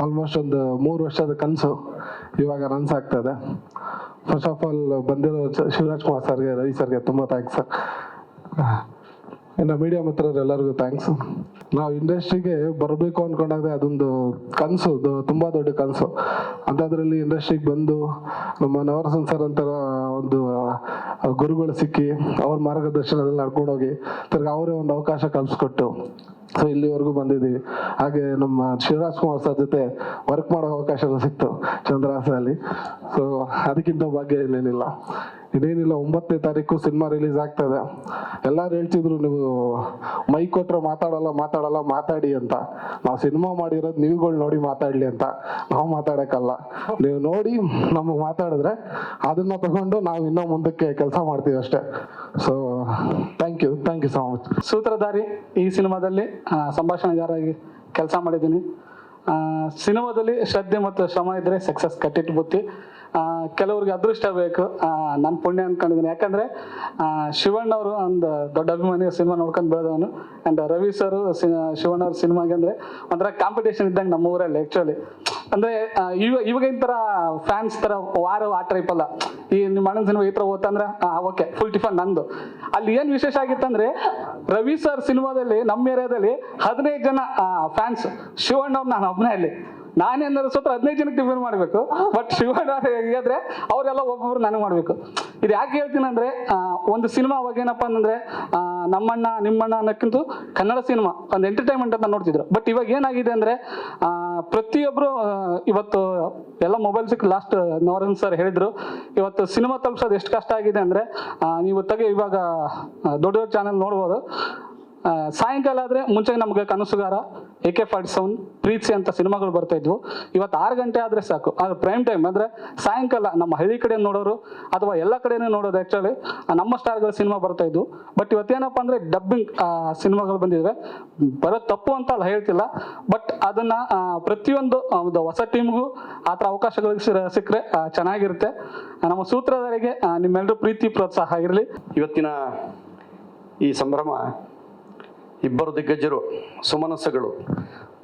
Almost ಒಂದು 3 ವರ್ಷದ ಕನಸು ಇವಾಗ ರನ್ಸ್ ಆಗ್ತದೆ. ಫಸ್ಟ್ ಆಫ್ ಆಲ್ ಬಂದಿರೋ ಶಿವರಾಜ್ ಕುಮಾರ್ ಸರ್ಗೆ, ರವಿ ಸರ್ಗೆ ತುಂಬ ಥ್ಯಾಂಕ್ಸ್ ಸರ್. ಇನ್ನು ಮೀಡಿಯಾ ಮಿತ್ರರೆಲ್ಲರಿಗೂ ಥ್ಯಾಂಕ್ಸ್. ನಾವು ಇಂಡಸ್ಟ್ರಿಗೆ ಬರಬೇಕು ಅಂದ್ಕೊಂಡಾಗ ಅದೊಂದು ಕನಸು, ತುಂಬ ದೊಡ್ಡ ಕನಸು. ಅಂಥದ್ರಲ್ಲಿ ಇಂಡಸ್ಟ್ರಿಗೆ ಬಂದು ನಮ್ಮ ನವರಸನ್ ಸರ್ ಅಂತರ ಒಂದು ಗುರುಗಳು ಸಿಕ್ಕಿ ಅವ್ರ ಮಾರ್ಗದರ್ಶನದಲ್ಲಿ ನಡ್ಕೊಂಡೋಗಿ ತಿರ್ಗಿ ಅವರೇ ಒಂದು ಅವಕಾಶ ಕಲ್ಪಿಸ್ಕೊಟ್ಟು ಸೊ ಇಲ್ಲಿವರೆಗೂ ಬಂದಿದ್ದೀವಿ. ಹಾಗೆ ನಮ್ಮ ಶಿವರಾಜ್ ಕುಮಾರ್ ಸರ್ ಜೊತೆ ವರ್ಕ್ ಮಾಡೋ ಅವಕಾಶ ಸಿಕ್ತು ಚಂದ್ರಹಾಸಲ್ಲಿ. ಸೊ ಅದಕ್ಕಿಂತ ಭಾಗ್ಯ ಇನ್ನೇನಿಲ್ಲ. 9ನೇ ತಾರೀಕು ಸಿನಿಮಾ ರಿಲೀಸ್ ಆಗ್ತದೆ. ಎಲ್ಲರೂ ಹೇಳ್ತಿದ್ರು ನೀವು ಮೈಕ್ ಕೊಟ್ರೆ ಮಾತಾಡಲ್ಲ ಮಾತಾಡಿ ಅಂತ. ನಾವು ಸಿನಿಮಾ ಮಾಡಿರೋದು ನೀವುಗಳು ನೋಡಿ ಮಾತಾಡ್ಲಿ ಅಂತ. ನಾವು ಮಾತಾಡಕ್ಕಲ್ಲ, ನೀವು ನೋಡಿ ನಮಗೆ ಮಾತಾಡಿದ್ರೆ ಅದನ್ನ ತಗೊಂಡು ನಾವು ಇನ್ನೂ ಮುಂದಕ್ಕೆ ಕೆಲಸ ಮಾಡ್ತೀವಿ ಅಷ್ಟೇ. So thank you so much. Sutradhari ಈ ಸಿನಿಮಾದಲ್ಲಿ ಸಂಭಾಷಣೆಗಾರಾಗಿ ಕೆಲಸ ಮಾಡಿದ್ದೀನಿ. ಸಿನಿಮಾದಲ್ಲಿ ಶ್ರದ್ಧೆ ಮತ್ತು ಶ್ರಮ ಇದ್ರೆ ಸಕ್ಸಸ್ ಕಟ್ಟಿಟ್ಟು ಬುತ್ತಿ. ಕೆಲವ್ರಿಗೆ ಅದೃಷ್ಟ ಬೇಕು, ನಾನು ಪುಣ್ಯ ಅನ್ಕೊಂಡಿದ್ದೀನಿ. ಯಾಕಂದರೆ ಶಿವಣ್ಣವರು ಒಂದು ದೊಡ್ಡ ಅಭಿಮಾನಿ, ಸಿನಿಮಾ ನೋಡ್ಕೊಂಡು ಬೆಳೆದವನು. ಆ್ಯಂಡ್ ರವಿ ಸರು ಶಿವಣ್ಣವ್ರ ಸಿನಿಮಾಗೆ ಅಂದರೆ ಒಂಥರ ಕಾಂಪಿಟೇಷನ್ ಇದ್ದಂಗೆ ನಮ್ಮ ಊರಲ್ಲಿ. ಆ್ಯಕ್ಚುಲಿ ಅಂದರೆ ಇವಾಗಿನ ಥರ ಫ್ಯಾನ್ಸ್ ಥರ ಆ ಟೈಪ್ ಅಲ್ಲ. ಈ ನಿಮ್ಮ ಅಣ್ಣನ ಸಿನಿಮಾ ಈ ಥರ ಓದ್ತಂದ್ರೆ ಓಕೆ ಫುಲ್ ಟಿಫನ್ ನಂದು. ಅಲ್ಲಿ ಏನು ವಿಶೇಷ ಆಗಿತ್ತಂದರೆ ರವಿ ಸರ್ ಸಿನಿಮಾದಲ್ಲಿ ನಮ್ಮ ಏರಿಯಾದಲ್ಲಿ 15 ಜನ ಫ್ಯಾನ್ಸ್. ಶಿವಣ್ಣವ್ರು ನಾನು ಒಬ್ಬನೇ ಅಲ್ಲಿ. ನಾನೇನಾದ್ರು ಸ್ವಲ್ಪ 15 ಜನಕ್ಕೆ ಟಿಫನ್ ಮಾಡಬೇಕು, ಬಟ್ ಶಿವಣ್ಣ ಹೇಗಾದ್ರೆ ಅವರೆಲ್ಲ ಒಬ್ಬೊಬ್ರು ನನಗೆ ಮಾಡಬೇಕು. ಇದು ಯಾಕೆ ಹೇಳ್ತೀನಿ ಅಂದರೆ ಒಂದು ಸಿನಿಮಾ ಅವಾಗ ಏನಪ್ಪ ಅಂತಂದರೆ ನಮ್ಮಣ್ಣ ನಿಮ್ಮಣ್ಣ ಅನ್ನೋಕ್ಕಿಂತ ಕನ್ನಡ ಸಿನಿಮಾ ಒಂದು ಎಂಟರ್ಟೈನ್ಮೆಂಟ್ ಅಂತ ನೋಡ್ತಿದ್ರು. ಬಟ್ ಇವಾಗ ಏನಾಗಿದೆ ಅಂದರೆ ಪ್ರತಿಯೊಬ್ಬರು ಇವತ್ತು ಎಲ್ಲ ಮೊಬೈಲ್ ಸಿಕ್ಕ ಲಾಸ್ಟ್ ನವರನ್ ಸರ್ ಹೇಳಿದ್ರು, ಇವತ್ತು ಸಿನಿಮಾ ತಲುಪಿಸೋದು ಎಷ್ಟು ಕಷ್ಟ ಆಗಿದೆ ಅಂದರೆ ನೀವು ಇವಾಗ ದೊಡ್ಡ ದೊಡ್ಡ ಚಾನಲ್ ನೋಡ್ಬೋದು. ಸಾಯಂಕಾಲ ಆದರೆ ಮುಂಚೆ ನಮಗೆ ಕನಸುಗಾರ, AK-47, ಪ್ರೀತ್ಸಿ ಅಂತ ಸಿನಿಮಾಗಳು ಬರ್ತಾ ಇದ್ವು. ಇವತ್ತು 6 ಗಂಟೆ ಆದರೆ ಸಾಕು. ಅದು ಪ್ರೈಮ್ ಟೈಮ್ ಅಂದರೆ ಸಾಯಂಕಾಲ ನಮ್ಮ ಹಳ್ಳಿ ಕಡೆ ನೋಡೋರು ಅಥವಾ ಎಲ್ಲ ಕಡೆನೂ ನೋಡೋದು. ಆ್ಯಕ್ಚುಲಿ ನಮ್ಮ ಸ್ಟಾರ್ಗಳ ಸಿನಿಮಾ ಬರ್ತಾ ಇದ್ವು. ಬಟ್ ಇವತ್ತೇನಪ್ಪ ಅಂದರೆ ಡಬ್ಬಿಂಗ್ ಸಿನಿಮಾಗಳು ಬಂದಿವೆ. ಬರೋದು ತಪ್ಪು ಅಂತ ಅಲ್ಲ ಹೇಳ್ತಿಲ್ಲ, ಬಟ್ ಅದನ್ನು ಪ್ರತಿಯೊಂದು ಒಂದು ಹೊಸ ಟೀಮ್ಗೂ ಆ ಥರ ಅವಕಾಶಗಳಿಗೆ ಸಿಕ್ಕರೆ ಚೆನ್ನಾಗಿರುತ್ತೆ. ನಮ್ಮ ಸೂತ್ರಧಾರಿಗೆ ನಿಮ್ಮೆಲ್ಲರೂ ಪ್ರೀತಿ ಪ್ರೋತ್ಸಾಹ ಇರಲಿ. ಇವತ್ತಿನ ಈ ಸಂಭ್ರಮ ಇಬ್ಬರು ದಿಗ್ಗಜರು, ಸುಮನಸ್ಸುಗಳು,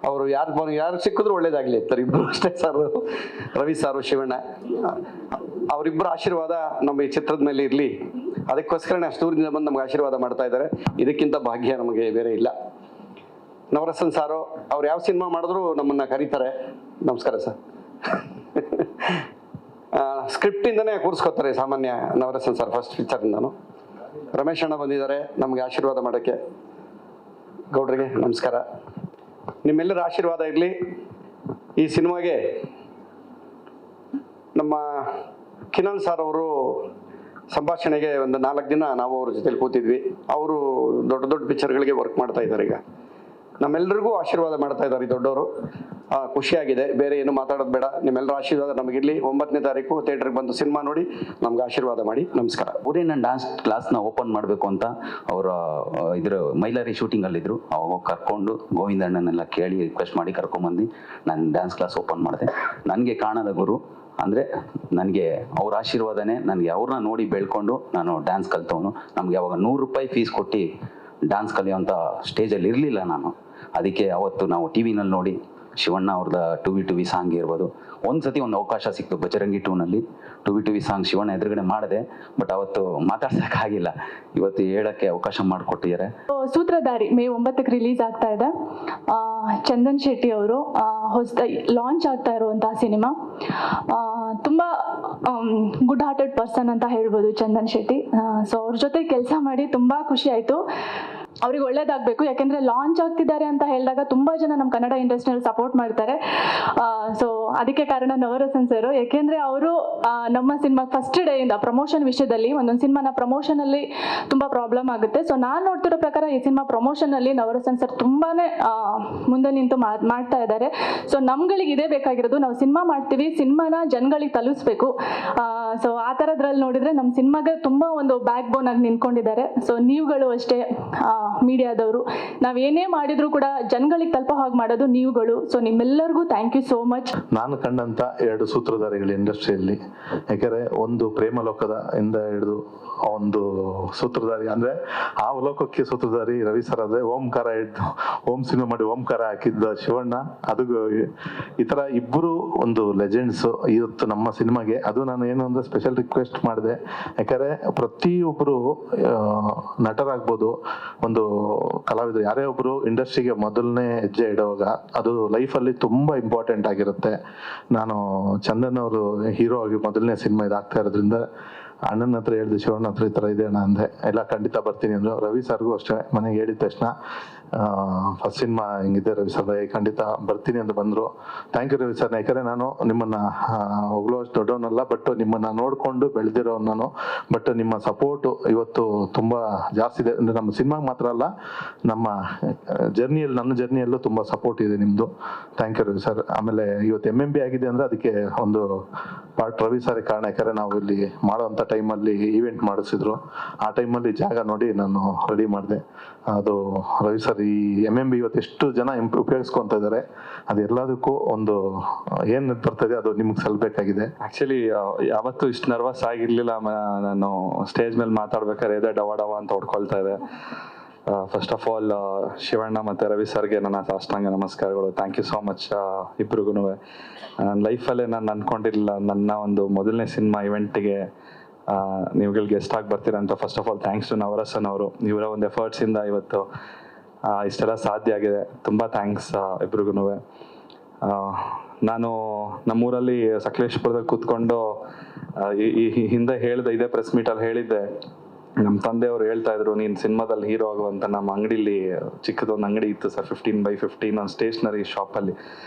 ಅವರು ಯಾರು ಸಿಕ್ಕಿದ್ರು ಒಳ್ಳೇದಾಗ್ಲಿ ಅಂತಾರೆ. ಇಬ್ಬರು ಅಷ್ಟೇ ಸಾರು, ರವಿ ಸಾರು, ಶಿವಣ್ಣ. ಅವರಿಬ್ಬರ ಆಶೀರ್ವಾದ ನಮ್ಮ ಈ ಚಿತ್ರದ ಮೇಲೆ ಇರಲಿ. ಅದಕ್ಕೋಸ್ಕರನೇ ಅಷ್ಟು ದೂರದಿಂದ ಬಂದು ನಮ್ಗೆ ಆಶೀರ್ವಾದ ಮಾಡ್ತಾ ಇದ್ದಾರೆ. ಇದಕ್ಕಿಂತ ಭಾಗ್ಯ ನಮಗೆ ಬೇರೆ ಇಲ್ಲ. ನವರಸನ್ ಸಾರು ಅವ್ರು ಯಾವ ಸಿನಿಮಾ ಮಾಡಿದ್ರು ನಮ್ಮನ್ನ ಕರೀತಾರೆ. ನಮಸ್ಕಾರ ಸರ್. ಸ್ಕ್ರಿಪ್ಟಿಂದನೇ ಕೂರಿಸ್ಕೋತಾರೆ ಸಾಮಾನ್ಯ ನವರಸನ್ ಸರ್. ಫಸ್ಟ್ ಪಿಕ್ಚರಿಂದನು ರಮೇಶ್ ಅಣ್ಣ ಬಂದಿದ್ದಾರೆ ನಮಗೆ ಆಶೀರ್ವಾದ ಮಾಡೋಕ್ಕೆ. ಗೌಡ್ರಿಗೆ ನಮಸ್ಕಾರ. ನಿಮ್ಮೆಲ್ಲರ ಆಶೀರ್ವಾದ ಇರಲಿ. ಈ ಸಿನಿಮಾಗೆ ನಮ್ಮ ಕಿನಲ್ ಸಾರ್ ಅವರು ಸಂಭಾಷಣೆಗೆ ಒಂದು 4 ದಿನ ನಾವು ಅವ್ರ ಜೊತೆಲಿ ಕೂತಿದ್ವಿ. ಅವರು ದೊಡ್ಡ ದೊಡ್ಡ ಪಿಕ್ಚರ್ಗಳಿಗೆ ವರ್ಕ್ ಮಾಡ್ತಾ ಇದ್ದಾರೆ. ಈಗ ನಮ್ಮೆಲ್ಲರಿಗೂ ಆಶೀರ್ವಾದ ಮಾಡ್ತಾ ಇದ್ದಾರೆ ಈ ದೊಡ್ಡವರು. ಖುಷಿಯಾಗಿದೆ. ಬೇರೆ ಏನು ಮಾತಾಡೋದು ಬೇಡ. ನಿಮ್ಮೆಲ್ಲರ ಆಶೀರ್ವಾದ ನಮಗಿರಲಿ. 9ನೇ ತಾರೀಕು ಥಿಯೇಟ್ರಿಗೆ ಬಂದು ಸಿನಿಮಾ ನೋಡಿ ನಮ್ಗೆ ಆಶೀರ್ವಾದ ಮಾಡಿ. ನಮಸ್ಕಾರ. ಅವರೇ ನಾನು ಡ್ಯಾನ್ಸ್ ಕ್ಲಾಸ್ನ ಓಪನ್ ಮಾಡಬೇಕು ಅಂತ ಅವರ ಇದ್ರ ಮೈಲಾರಿ ಶೂಟಿಂಗಲ್ಲಿದ್ದರು. ಅವಾಗ ಕರ್ಕೊಂಡು ಗೋವಿಂದಣ್ಣನೆಲ್ಲ ಕೇಳಿ ರಿಕ್ವೆಸ್ಟ್ ಮಾಡಿ ಕರ್ಕೊಂಬಂದು ನಾನು ಡ್ಯಾನ್ಸ್ ಕ್ಲಾಸ್ ಓಪನ್ ಮಾಡಿದೆ. ನನಗೆ ಕಾಣದ ಗುರು ಅಂದರೆ ನನಗೆ ಅವ್ರ ಆಶೀರ್ವಾದನೇ. ನನಗೆ ಅವ್ರನ್ನ ನೋಡಿ ಬೆಳ್ಕೊಂಡು ನಾನು ಡ್ಯಾನ್ಸ್ ಕಲ್ತವನು. ನಮಗೆ ಅವಾಗ 100 ರೂಪಾಯಿ ಫೀಸ್ ಕೊಟ್ಟು ಡ್ಯಾನ್ಸ್ ಕಲಿಯೋಂಥ ಸ್ಟೇಜಲ್ಲಿ ಇರಲಿಲ್ಲ ನಾನು. ಅದಕ್ಕೆ ಅವತ್ತು ನಾವು ಟಿವಿನಲ್ಲಿ ನೋಡಿ ಶಿವಣ್ಣ ಅವ್ರದ್ದು 2v2v ಸಾಂಗ್ ಇರ್ಬೋದು. ಒಂದ್ಸತಿ ಒಂದು ಅವಕಾಶ ಸಿಕ್ತು ಬಜರಂಗಿ 2ನಲ್ಲಿ 2v2v ಸಾಂಗ್ ಶಿವಣ್ಣ ಎದುರುಗಡೆ ಮಾಡಿದೆ. ಬಟ್ ಅವತ್ತು ಮಾತಾಡ್ಸೋಕ್ಕಾಗಿಲ್ಲ. ಇವತ್ತು ಹೇಳೋಕ್ಕೆ ಅವಕಾಶ ಮಾಡಿಕೊಟ್ಟಿದ್ದಾರೆ. ಸೂತ್ರಧಾರಿ ಮೇ 9ಕ್ಕೆ ರಿಲೀಸ್ ಆಗ್ತಾ ಇದೆ. ಚಂದನ್ ಶೆಟ್ಟಿ ಅವರು ಹೊಸದಾಗಿ ಲಾಂಚ್ ಆಗ್ತಾ ಇರುವಂತಹ ಸಿನಿಮಾ. ತುಂಬ ಗುಡ್ ಹಾರ್ಟೆಡ್ ಪರ್ಸನ್ ಅಂತ ಹೇಳ್ಬೋದು ಚಂದನ್ ಶೆಟ್ಟಿ. ಸೊ ಅವ್ರ ಜೊತೆ ಕೆಲಸ ಮಾಡಿ ತುಂಬ ಖುಷಿ ಆಯಿತು. ಅವ್ರಿಗೆ ಒಳ್ಳೇದಾಗಬೇಕು. ಯಾಕೆಂದರೆ ಲಾಂಚ್ ಆಗ್ತಿದ್ದಾರೆ ಅಂತ ಹೇಳಿದಾಗ ತುಂಬ ಜನ ನಮ್ಮ ಕನ್ನಡ ಇಂಡಸ್ಟ್ರಿಯಲ್ಲಿ ಸಪೋರ್ಟ್ ಮಾಡ್ತಾರೆ. ಸೊ ಅದಕ್ಕೆ ಕಾರಣ ನವರಸನ್ ಸರ್. ಯಾಕೆಂದರೆ ಅವರು ನಮ್ಮ ಸಿನಿಮಾ ಫಸ್ಟ್ ಡೇಯಿಂದ ಪ್ರಮೋಷನ್ ವಿಷಯದಲ್ಲಿ ಒಂದೊಂದು ಸಿನಿಮಾನ ಪ್ರಮೋಷನಲ್ಲಿ ತುಂಬ ಪ್ರಾಬ್ಲಮ್ ಆಗುತ್ತೆ. ಸೊ ನಾನು ನೋಡ್ತಿರೋ ಪ್ರಕಾರ ಈ ಸಿನಿಮಾ ಪ್ರಮೋಷನಲ್ಲಿ ನವರಸನ್ ಸರ್ ತುಂಬಾ ಮುಂದೆ ನಿಂತು ಮಾಡ್ತಾ ಇದ್ದಾರೆ. ಸೊ ನಮ್ಗಳಿಗೆ ಇದೇ ಬೇಕಾಗಿರೋದು. ನಾವು ಸಿನಿಮಾ ಮಾಡ್ತೀವಿ, ಸಿನಿಮಾನ ಜನಗಳಿಗೆ ತಲುಪಿಸ್ಬೇಕು. ಸೊ ಆ ಥರದ್ರಲ್ಲಿ ನೋಡಿದರೆ ನಮ್ಮ ಸಿನಿಮಾಗೆ ತುಂಬ ಒಂದು ಬ್ಯಾಕ್ ಬೋನ್ ಆಗಿ ನಿಂತ್ಕೊಂಡಿದ್ದಾರೆ. ಸೊ ನೀವುಗಳು ಅಷ್ಟೇ ಮೀಡಿಯಾದವರು. ನಾವೇನೇ ಮಾಡಿದರೂ ಕೂಡ ಜನಗಳಿಗೆ ತಲುಪೋ ಹಾಗೆ ಮಾಡೋದು ನೀವುಗಳು. ಸೊ ನಿಮ್ಮೆಲ್ಲರಿಗೂ ಥ್ಯಾಂಕ್ ಯು ಸೋ ಮಚ್. ನಾನು ಕಂಡಂಥ 2 ಸೂತ್ರಧಾರಿಗಳು ಇಂಡಸ್ಟ್ರಿಯಲ್ಲಿ, ಯಾಕೆಂದರೆ ಒಂದು ಪ್ರೇಮಲೋಕದ ಇಂದ ಹಿಡಿದು ಒಂದು ಸೂತ್ರಧಾರಿ ಅಂದರೆ ಆ ಲೋಕಕ್ಕೆ ಸೂತ್ರಧಾರಿ ರವಿ ಸರ್ ಆದರೆ ಓಂಕಾರ ಹಿಡಿದು ಓಂ ಸಿನಿಮಾ ಮಾಡಿ ಓಂಕಾರ ಹಾಕಿದ್ದ ಶಿವಣ್ಣ, ಅದು ಈ ಥರ ಇಬ್ಬರು ಒಂದು ಲೆಜೆಂಡ್ಸು ಇವತ್ತು ನಮ್ಮ ಸಿನಿಮಾಗೆ. ಅದು ನಾನು ಏನು ಅಂದರೆ ಸ್ಪೆಷಲ್ ರಿಕ್ವೆಸ್ಟ್ ಮಾಡಿದೆ, ಯಾಕಂದರೆ ಪ್ರತಿಯೊಬ್ಬರು ನಟರಾಗ್ಬೋದು, ಒಂದು ಕಲಾವಿದರು ಯಾರೇ ಒಬ್ಬರು ಇಂಡಸ್ಟ್ರಿಗೆ ಮೊದಲನೇ ಹೆಜ್ಜೆ ಇಡುವಾಗ ಅದು ಲೈಫಲ್ಲಿ ತುಂಬ ಇಂಪಾರ್ಟೆಂಟ್ ಆಗಿರುತ್ತೆ. ನಾನು ಚಂದನ್ ಅವರು ಹೀರೋ ಆಗಿ ಮೊದಲನೇ ಸಿನಿಮಾ ಇದಾಗ್ತಾ ಇರೋದ್ರಿಂದ ಅಣ್ಣನ ಹತ್ರ ಹೇಳಿದೆ, ಶಿವಣ್ಣ ಹತ್ರ ಈ ಥರ ಇದೆ ಅಣ್ಣ ಅಂದೆ. ಎಲ್ಲ ಖಂಡಿತ ಬರ್ತೀನಿ ಅಂದರು. ರವಿ ಸರ್ಗೂ ಅಷ್ಟೇ ಮನೆಗೆ ಹೇಳಿದ ತಕ್ಷಣ ಫಸ್ಟ್ ಸಿನಿಮಾ ಹಿಂಗಿದೆ ರವಿ ಸರ್, ಖಂಡಿತ ಬರ್ತೀನಿ ಅಂತ ಬಂದರು. Thank you Ravi sir. ಯಾಕಂದರೆ ನಾನು ನಿಮ್ಮನ್ನು ಹೊಗಳೋಷ್ಟು ದೊಡ್ಡವನಲ್ಲ, ಬಟ್ ನಿಮ್ಮನ್ನು ನೋಡಿಕೊಂಡು ಬೆಳೆದಿರೋ ನಾನು. ಬಟ್ ನಿಮ್ಮ ಸಪೋರ್ಟು ಇವತ್ತು ತುಂಬ ಜಾಸ್ತಿ ಇದೆ. ಅಂದರೆ ನಮ್ಮ ಸಿನಿಮಾಗೆ ಮಾತ್ರ ಅಲ್ಲ, ನಮ್ಮ ಜರ್ನಿಯಲ್ಲಿ, ನನ್ನ ಜರ್ನಿಯಲ್ಲೂ ತುಂಬ ಸಪೋರ್ಟ್ ಇದೆ ನಿಮ್ಮದು. Thank you Ravi sir. ಆಮೇಲೆ ಇವತ್ತು MMB ಆಗಿದೆ ಅಂದರೆ ಅದಕ್ಕೆ ಒಂದು ಪಾರ್ಟ್ ರವಿ ಸರ್ ಕಾರಣ. ಯಾಕಂದರೆ ನಾವು ಇಲ್ಲಿ ಮಾಡೋವಂಥ ಟೈಮಲ್ಲಿ ಈವೆಂಟ್ ಮಾಡಿಸಿದ್ರು, ಆ ಟೈಮಲ್ಲಿ ಜಾಗ ನೋಡಿ ನಾನು ರೆಡಿ ಮಾಡಿದೆ. ಅದು ರವಿ ಸರ್ ಈ MMB ಇವತ್ತು ಎಷ್ಟು ಜನ ಉಪಯೋಗಿಸ್ಕೊತಾ ಇದ್ದಾರೆ, ಅದೆಲ್ಲದಕ್ಕೂ ಒಂದು ಏನು ಬರ್ತದೆ ಅದು ನಿಮ್ಗೆ ಸಲ್ಬೇಕಾಗಿದೆ. ಆಕ್ಚುಲಿ ಯಾವತ್ತೂ ಇಷ್ಟು ನರ್ವಸ್ ಆಗಿರ್ಲಿಲ್ಲ. ನಾನು ಸ್ಟೇಜ್ ಮೇಲೆ ಮಾತಾಡ್ಬೇಕಾದ್ರೆ ಎದೆ ಡವ ಡವ ಅಂತ ಹೊಡ್ಕೊಳ್ತಾ ಇದೆ. ಫಸ್ಟ್ ಆಫ್ ಆಲ್ ಶಿವಣ್ಣ ಮತ್ತು ರವಿ ಸರ್ಗೆ ನನ್ನ ಸಾಷ್ಟಾಂಗ ನಮಸ್ಕಾರಗಳು. ಥ್ಯಾಂಕ್ ಯು ಸೋ ಮಚ್ ಇಬ್ರಿಗೂ. ನನ್ನ ಲೈಫಲ್ಲೇ ನಾನು ಅಂದ್ಕೊಂಡಿರಲಿಲ್ಲ ನನ್ನ ಒಂದು ಮೊದಲನೇ ಸಿನಿಮಾ ಇವೆಂಟಿಗೆ ನೀವುಗಳು ಗೆಸ್ಟ್ ಆಗಿ ಬರ್ತೀರ ಅಂತ. First of all thanks to Navarasan ಅವರು. ಇವರ ಒಂದು ಎಫರ್ಟ್ಸಿಂದ ಇವತ್ತು ಇಷ್ಟೆಲ್ಲ ಸಾಧ್ಯ ಆಗಿದೆ. ತುಂಬ ಥ್ಯಾಂಕ್ಸ್ ಇಬ್ರಿಗೂ. ನಾನು ನಮ್ಮೂರಲ್ಲಿ ಸಕಲೇಶ್ಪುರದಲ್ಲಿ ಕೂತ್ಕೊಂಡು ಈ ಹಿಂದೆ ಹೇಳಿದೆ, ಇದೇ ಪ್ರೆಸ್ ಮೀಟಲ್ಲಿ ಹೇಳಿದ್ದೆ, ನಮ್ಮ ತಂದೆಯವರು ಹೇಳ್ತಾ ಇದ್ರು ನೀನು ಸಿನಿಮಾದಲ್ಲಿ ಹೀರೋ ಆಗುವಂತ. ನಮ್ಮ ಅಂಗಡಿಲಿ ಚಿಕ್ಕದೊಂದು ಅಂಗಡಿ ಇತ್ತು ಸರ್, 15x15 ಒಂದು ಸ್ಟೇಷನರಿ ಶಾಪಲ್ಲಿ.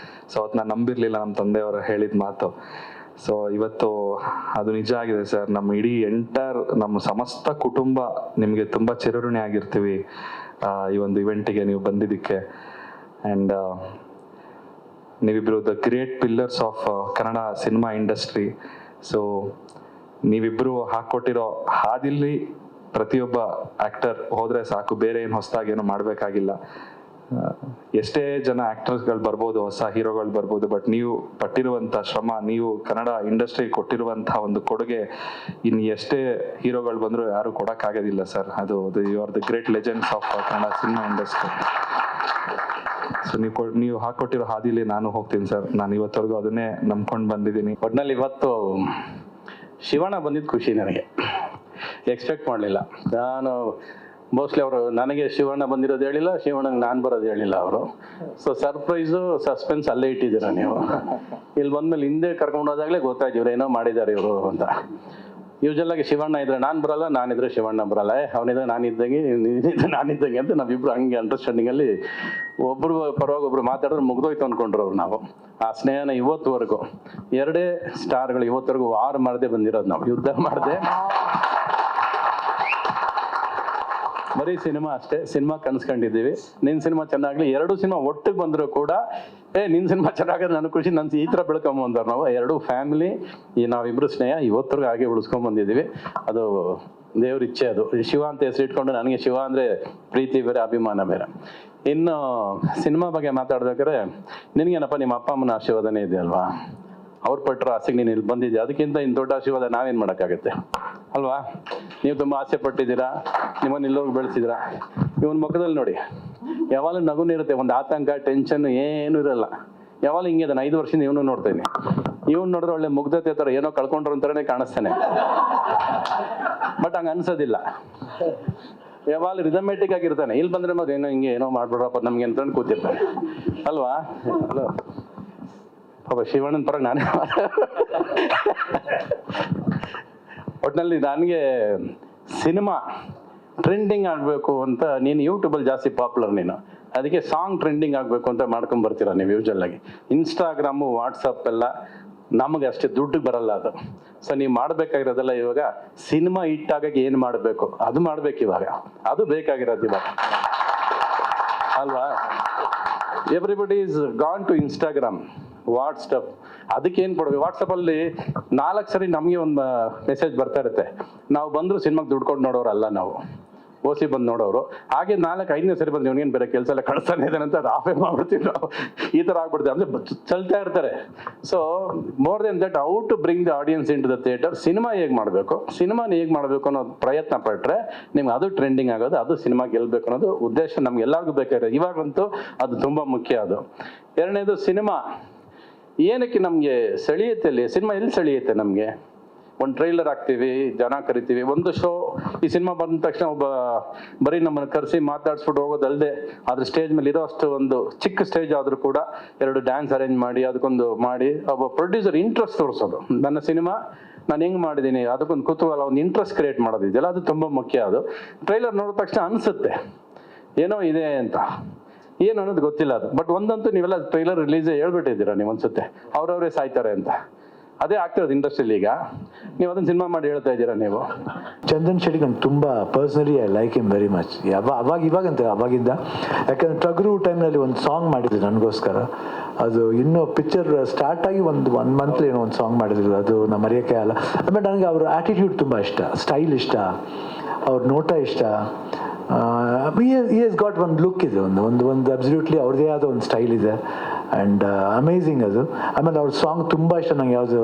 ಸೊ ಅವತ್ತು ನಾನು ನಂಬಿರಲಿಲ್ಲ ನಮ್ಮ ತಂದೆಯವರು ಹೇಳಿದ ಮಾತು. ಸೊ ಇವತ್ತು ಅದು ನಿಜ ಆಗಿದೆ ಸರ್. ನಮ್ಮ ಇಡೀ ನಮ್ಮ ಸಮಸ್ತ ಕುಟುಂಬ ನಿಮಗೆ ತುಂಬ ಚಿರಋಣಿ ಆಗಿರ್ತೀವಿ ಈ ಒಂದು ಇವೆಂಟಿಗೆ ನೀವು ಬಂದಿದ್ದಕ್ಕೆ. ಆ್ಯಂಡ್ ನೀವಿಬ್ಬರು the great pillars of Kannada cinema industry. So ನೀವಿಬ್ಬರು ಹಾಕ್ಕೊಟ್ಟಿರೋ ಹಾದಿಲ್ಲಿ ಪ್ರತಿಯೊಬ್ಬ ಆ್ಯಕ್ಟರ್ ಹೋದರೆ ಸಾಕು, ಬೇರೆ ಏನು ಹೊಸದಾಗಿ ಏನೋ ಮಾಡಬೇಕಾಗಿಲ್ಲ. ಎಷ್ಟೇ ಜನ ಆ್ಯಕ್ಟರ್ಸ್ಗಳು ಬರ್ಬೋದು, ಹೊಸ ಹೀರೋಗಳು ಬರ್ಬೋದು, ಬಟ್ ನೀವು ಪಟ್ಟಿರುವಂಥ ಶ್ರಮ, ನೀವು ಕನ್ನಡ ಇಂಡಸ್ಟ್ರಿಗೆ ಕೊಟ್ಟಿರುವಂಥ ಒಂದು ಕೊಡುಗೆ ಇನ್ನು ಎಷ್ಟೇ ಹೀರೋಗಳು ಬಂದರೂ ಯಾರು ಕೊಡೋಕ್ಕಾಗೋದಿಲ್ಲ ಸರ್. ಅದು you are the great legends of Kannada cinema industry. So ನೀವು ಹಾಕೊಟ್ಟಿರೋ ಹಾದಿಲಿ ನಾನು ಹೋಗ್ತೀನಿ ಸರ್. ನಾನು ಇವತ್ತವರೆಗೂ ಅದನ್ನೇ ನಂಬ್ಕೊಂಡು ಬಂದಿದ್ದೀನಿ. ಒಟ್ನಲ್ಲಿ ಇವತ್ತು ಶಿವಣ್ಣ ಬಂದಿದ್ದು ಖುಷಿ ನನಗೆ. ಎಕ್ಸ್ಪೆಕ್ಟ್ ಮಾಡಲಿಲ್ಲ ನಾನು. ಮೋಸ್ಟ್ಲಿ ಅವರು ನನಗೆ ಶಿವಣ್ಣ ಬಂದಿರೋದು ಹೇಳಿಲ್ಲ, ಶಿವಣ್ಣಗೆ ನಾನು ಬರೋದು ಹೇಳಿಲ್ಲ ಅವರು. ಸೊ ಸರ್ಪ್ರೈಸು ಸಸ್ಪೆನ್ಸ್ ಅಲ್ಲೇ ಇಟ್ಟಿದ್ದೀರ ನೀವು. ಇಲ್ಲಿ ಬಂದಮೇಲೆ ಹಿಂದೆ ಕರ್ಕೊಂಡು ಹೋದಾಗಲೇ ಗೊತ್ತಾಯ್ತು ಇವ್ರು ಏನೋ ಮಾಡಿದ್ದಾರೆ ಇವರು ಅಂತ. ಯೂಶಲಾಗಿ ಶಿವಣ್ಣ ಇದ್ರೆ ನಾನು ಬರಲ್ಲ, ನಾನಿದ್ರೆ ಶಿವಣ್ಣ ಬರಲ್ಲ, ಅವನಿದ್ರೆ ನಾನಿದ್ದಂಗೆ ನಾನಿದ್ದಂಗೆ ಅಂತ ನಾವಿಬ್ರು ಹಂಗೆ ಅಂಡರ್ಸ್ಟ್ಯಾಂಡಿಂಗಲ್ಲಿ ಒಬ್ರು ಪರವಾಗಿ ಒಬ್ರು ಮಾತಾಡಿದ್ರೆ ಮುಗ್ದೋಯ್ತು ಅಂದ್ಕೊಂಡ್ರು ಅವ್ರು. ನಾವು ಆ ಸ್ನೇಹನ ಇವತ್ತುವರೆಗೂ 2 ಸ್ಟಾರ್ಗಳು ಇವತ್ತವರೆಗೂ ವಾರ್ ಮಾಡದೆ ಬಂದಿರೋದು ನಾವು, ಯುದ್ಧ ಮಾಡದೆ. ಬರೀ ಸಿನಿಮಾ ಅಷ್ಟೇ, ಸಿನಿಮಾ ಕನ್ಸ್ಕೊಂಡಿದ್ದೀವಿ. ನಿನ್ನ ಸಿನಿಮಾ ಚೆನ್ನಾಗಲಿ. 2 ಸಿನಿಮಾ ಒಟ್ಟಿಗೆ ಬಂದರೂ ಕೂಡ ನಿನ್ನ ಸಿನಿಮಾ ಚೆನ್ನಾಗಿದ್ರೆ ನನಗೆ ಖುಷಿ, ನನ್ನ ಈ ಥರ ಬೆಳ್ಕೊಂಬಂದವ್ರು ನಾವು. 2 ಫ್ಯಾಮಿಲಿ, ನಾವಿಬ್ರು ಸ್ನೇಹ ಇವತ್ತರೆಗೂ ಹಾಗೆ ಉಳಿಸ್ಕೊಂಡ್ಬಂದಿದ್ದೀವಿ. ಅದು ದೇವ್ರ ಇಚ್ಛೆ. ಅದು ಶಿವ ಅಂತ ಹೆಸರು ಇಟ್ಕೊಂಡು ನನಗೆ ಶಿವ ಅಂದರೆ ಪ್ರೀತಿ ಬೇರೆ, ಅಭಿಮಾನ ಬೇರೆ. ಇನ್ನು ಸಿನಿಮಾ ಬಗ್ಗೆ ಮಾತಾಡ್ಬೇಕಾದ್ರೆ ನಿನಗೇನಪ್ಪ ನಿಮ್ಮ ಅಪ್ಪ ಅಮ್ಮನ ಆಶೀರ್ವಾದನೇ ಇದೆ ಅಲ್ವಾ? ಅವ್ರು ಪಟ್ಟರು ಆಸೆಗೆ ನೀನು ಇಲ್ಲಿ ಬಂದಿದ್ದೆ, ಅದಕ್ಕಿಂತ ಇನ್ನು ದೊಡ್ಡ ಆಶೀರ್ವಾದ ನಾವೇನು ಮಾಡೋಕ್ಕಾಗತ್ತೆ ಅಲ್ವಾ? ನೀವು ತುಂಬ ಆಸೆ ಪಟ್ಟಿದ್ದೀರಾ, ನಿಮ್ಮನ್ನು ಇಲ್ಲೋಗಿ ಬೆಳೆಸಿದ್ದೀರಾ. ಇವನ ಮುಖದಲ್ಲಿ ನೋಡಿ ಯಾವಾಗಲೂ ನಗುನೇ ಇರುತ್ತೆ, ಒಂದು ಆತಂಕ ಟೆನ್ಷನ್ ಏನೂ ಇರಲ್ಲ. ಯಾವಾಗಲೂ ಹಿಂಗೆ ಅದನ್ನು 5 ವರ್ಷದಿಂದ ಇವನು ನೋಡ್ತೇನೆ. ಇವನು ನೋಡಿದ್ರೆ ಒಳ್ಳೆ ಮುಗ್ಧತೆ ಥರ ಏನೋ ಕಳ್ಕೊಂಡ್ರು ಅಂತಾನೆ ಕಾಣಿಸ್ತಾನೆ, ಬಟ್ ಹಂಗೆ ಅನ್ಸೋದಿಲ್ಲ. ಯಾವಾಗಲೂ ರಿದಮೆಟಿಕ್ ಆಗಿರ್ತಾನೆ. ಇಲ್ಲಿ ಬಂದರೆ ಮತ್ತೆ ಏನೋ ಹಿಂಗೆ ಏನೋ ಮಾಡ್ಬಿಡ್ರಪ್ಪ ನಮ್ಗೆ ಅಂತ ಕೂತಿರ್ತಾನೆ ಅಲ್ವಾ? ಅಲ್ವಾ ಪಾಪ ಶಿವಣ್ಣನ ಪರವಾಗಿ ನಾನೇ ಒಟ್ಟಿನಲ್ಲಿ ನನಗೆ ಸಿನಿಮಾ ಟ್ರೆಂಡಿಂಗ್ ಆಗಬೇಕು ಅಂತ, ನೀನು ಯೂಟ್ಯೂಬಲ್ಲಿ ಜಾಸ್ತಿ ಪಾಪ್ಯುಲರ್ ನೀನು, ಅದಕ್ಕೆ ಸಾಂಗ್ ಟ್ರೆಂಡಿಂಗ್ ಆಗಬೇಕು ಅಂತ ಮಾಡ್ಕೊಂಬರ್ತೀರ ನೀವು ಯೂಶಲಾಗಿ. ಇನ್ಸ್ಟಾಗ್ರಾಮು ವಾಟ್ಸಪ್ ಎಲ್ಲ ನಮಗೆ ಅಷ್ಟೇ ದುಡ್ಡಿಗೆ ಬರಲ್ಲ ಅದು. ಸೊ ನೀವು ಮಾಡಬೇಕಾಗಿರೋದೆಲ್ಲ ಇವಾಗ ಸಿನಿಮಾ ಹಿಟ್ಟಾಗಾಗಿ ಏನು ಮಾಡಬೇಕು ಅದು ಮಾಡ್ಬೇಕು ಇವಾಗ. ಅದು ಬೇಕಾಗಿರೋದು ಇವಾಗ ಅಲ್ವಾ? Everybody is gone to Instagram, WhatsApp. ಅದಕ್ಕೇನು ಕೊಡಬೇಕು? ವಾಟ್ಸಪ್ಪಲ್ಲಿ 4 ಸರಿ ನಮಗೆ ಒಂದು ಮೆಸೇಜ್ ಬರ್ತಾ ಇರುತ್ತೆ. ನಾವು ಬಂದರೂ ಸಿನಿಮಾಗೆ ದುಡ್ಡು ಕೊಟ್ಟು ನೋಡೋರಲ್ಲ ನಾವು. ಓಸಿ ಬಂದು ನೋಡೋರು. ಹಾಗೆ 4-5ನೇ ಸರಿ ಬಂದು ಇವನಿಗೇನು ಬೇರೆ ಕೆಲಸ ಎಲ್ಲ ಕಳಿಸ್ತಾನೆ ಇದ್ದಾನೆ ಅಂತ ಆಫೇ ಮಾಡ್ಬಿಡ್ತೀವಿ ನಾವು. ಈ ಥರ ಆಗ್ಬಿಡ್ತೀವಿ, ಅಂದರೆ ಚಲ್ತಾ ಇರ್ತಾರೆ. So more then that, how to bring the audience into the theatre, cinema ಹೇಗೆ ಮಾಡಬೇಕು, ಸಿನಿಮಾನ ಹೇಗೆ ಮಾಡಬೇಕು ಅನ್ನೋ ಪ್ರಯತ್ನ ಪಟ್ಟರೆ ನಿಮ್ಗೆ ಅದು ಟ್ರೆಂಡಿಂಗ್ ಆಗೋದು, ಅದು ಸಿನಿಮಾ ಗೆಲ್ಲಬೇಕು ಅನ್ನೋದು ಉದ್ದೇಶ ನಮ್ಗೆ ಎಲ್ಲರಿಗೂ ಬೇಕಾಗಿದೆ. ಇವಾಗಂತೂ ಅದು ತುಂಬ ಮುಖ್ಯ. ಅದು ಎರಡನೇದು, ಸಿನಿಮಾ ಏನಕ್ಕೆ ನಮಗೆ ಸೆಳೆಯುತ್ತೆ, ಅಲ್ಲಿ ಸಿನಿಮಾ ಎಲ್ಲಿ ಸೆಳೆಯುತ್ತೆ ನಮಗೆ? ಒಂದು ಟ್ರೈಲರ್ ಹಾಕ್ತೀವಿ, ಜನ ಕರಿತೀವಿ, ಒಂದು ಶೋ. ಈ ಸಿನಿಮಾ ಬಂದ ತಕ್ಷಣ ಒಬ್ಬ ಬರೀ ನಮ್ಮನ್ನು ಕರೆಸಿ ಮಾತಾಡ್ಸ್ಬಿಟ್ಟು ಹೋಗೋದಲ್ಲದೆ, ಅದ್ರ ಸ್ಟೇಜ್ ಮೇಲೆ ಇರೋ ಅಷ್ಟು ಒಂದು ಚಿಕ್ಕ ಸ್ಟೇಜ್ ಆದರೂ ಕೂಡ 2 ಡ್ಯಾನ್ಸ್ ಅರೇಂಜ್ ಮಾಡಿ ಅದಕ್ಕೊಂದು ಮಾಡಿ ಒಬ್ಬ ಪ್ರೊಡ್ಯೂಸರ್ ಇಂಟ್ರೆಸ್ಟ್ ತೋರಿಸೋದು. ನನ್ನ ಸಿನಿಮಾ ನಾನು ಹೆಂಗೆ ಮಾಡಿದ್ದೀನಿ ಅದಕ್ಕೊಂದು ಕುತೂಹಲ, ಒಂದು ಇಂಟ್ರೆಸ್ಟ್ ಕ್ರಿಯೇಟ್ ಮಾಡೋದಿದೆಯಲ್ಲ, ಅದು ತುಂಬ ಮುಖ್ಯ. ಅದು ಟ್ರೈಲರ್ ನೋಡಿದ ತಕ್ಷಣ ಅನಿಸುತ್ತೆ ಏನೋ ಇದೆ ಅಂತ, ಏನು ಅನ್ನೋದು ಗೊತ್ತಿಲ್ಲ ಅದು. ಬಟ್ ಒಂದಂತೂ ನೀವೆಲ್ಲ ಟ್ರೈಲರ್ ರಿಲೀಸೇ ಹೇಳ್ಬಿಟ್ಟಿದ್ದೀರಾ ನೀವು ಅನ್ಸುತ್ತೆ, ಅವ್ರವರೇ ಸಾಯ್ತಾರೆ ಅಂತ. ಅದೇ ಆಗ್ತಿರೋದು ಇಂಡಸ್ಟ್ರಿಯಲ್ಲಿ ಈಗ. ನೀವು ಅದನ್ನು ಸಿನಿಮಾ ಮಾಡಿ ಹೇಳ್ತಾ ಇದ್ದೀರಾ ನೀವು. ಚಂದನ್ ಶೆಟ್ಟಿ ನಂಗೆ ತುಂಬ personally I like him very much. ಇವಾಗಂತ ಅವಾಗಿಂದ, ಯಾಕಂದರೆ ಟಗರು ಟೈಮ್ನಲ್ಲಿ ಒಂದು ಸಾಂಗ್ ಮಾಡಿದ್ರು ನನಗೋಸ್ಕರ. ಅದು ಇನ್ನೂ ಪಿಕ್ಚರ್ ಸ್ಟಾರ್ಟ್ ಆಗಿ ಒಂದು ಮಂತ್ ಏನೋ ಒಂದು ಸಾಂಗ್ ಮಾಡಿದ್ರು, ಅದು ನಮ್ಮ ಮರೆಯೋಕ್ಕೆ ಆಗಲ್ಲ. ಆಮೇಲೆ ನನಗೆ ಅವ್ರ ಆ್ಯಟಿಟ್ಯೂಡ್ ತುಂಬ ಇಷ್ಟ, ಸ್ಟೈಲ್ ಇಷ್ಟ, ಅವ್ರ ನೋಟ ಇಷ್ಟ. he has got ಒಂದು ಲುಕ್ ಇದೆ, ಒಂದು ಅಬ್ಸಲ್ಯೂಟ್ಲಿ ಅವ್ರದ್ದೇ ಆದ ಒಂದು ಸ್ಟೈಲ್ ಇದೆ. ಆ್ಯಂಡ್ ಅಮೇಝಿಂಗ್ ಅದು. ಆಮೇಲೆ ಅವ್ರ ಸಾಂಗ್ ತುಂಬ ಇಷ್ಟ ನಂಗೆ. ಯಾವುದು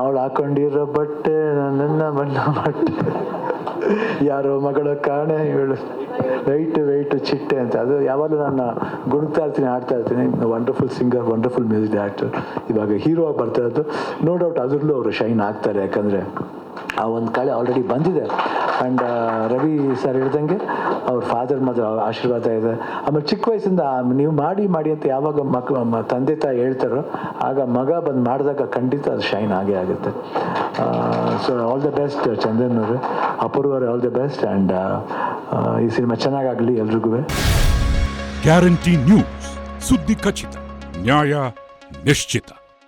ಅವಳು ಹಾಕೊಂಡಿರೋ ಬಟ್ಟೆ ನನ್ನ ಬಣ್ಣ ಬಟ್ಟೆ, ಯಾರೋ ಮಗಳ ಕಾಣೆ ಇವಳು ವೆಯ್ಟು ಚಿಟ್ಟೆ ಅಂತ, ಅದು ಯಾವಾಗಲೂ ನಾನು ಗುಣಗ್ತಾ ಇರ್ತೀನಿ, ಆಡ್ತಾ ಇರ್ತೀನಿ. Wonderful singer, wonderful music director. ಇವಾಗ ಹೀರೋ ಆಗಿ ಬರ್ತಾ ಇರೋದು, ನೋ ಡೌಟ್ ಅದರಲ್ಲೂ ಅವರು ಶೈನ್ ಆಗ್ತಾರೆ. ಯಾಕಂದರೆ ಆ ಒಂದು ಕಳೆ ಆಲ್ರೆಡಿ ಬಂದಿದೆ. ಆ್ಯಂಡ್ ರವಿ ಸರ್ ಹೇಳ್ದಂಗೆ ಅವ್ರ ಫಾದರ್ ಮದರ್ ಆಶೀರ್ವಾದ ಇದೆ. ಆಮೇಲೆ ಚಿಕ್ಕ ವಯಸ್ಸಿಂದ ನೀವು ಮಾಡಿ ಅಂತ ಯಾವಾಗ ತಂದೆ ತಾಯಿ ಹೇಳ್ತಾರೋ, ಆಗ ಮಗ ಬಂದು ಮಾಡಿದಾಗ ಖಂಡಿತ ಅದು ಶೈನ್ ಆಗೇ ಆಗುತ್ತೆ. So all the best Chandan ಅವರೇ, ಅಪೂರ್ವರೇ ಆಲ್ ದ ಬೆಸ್ಟ್. ಆ್ಯಂಡ್ ಈ ಸಿನಿಮಾ ಚೆನ್ನಾಗಾಗಲಿ ಎಲ್ರಿಗೂ. ಗ್ಯಾರಂಟಿ ನ್ಯೂಸ್, ಸುದ್ದಿ ಖಚಿತ, ನ್ಯಾಯ ನಿಶ್ಚಿತ.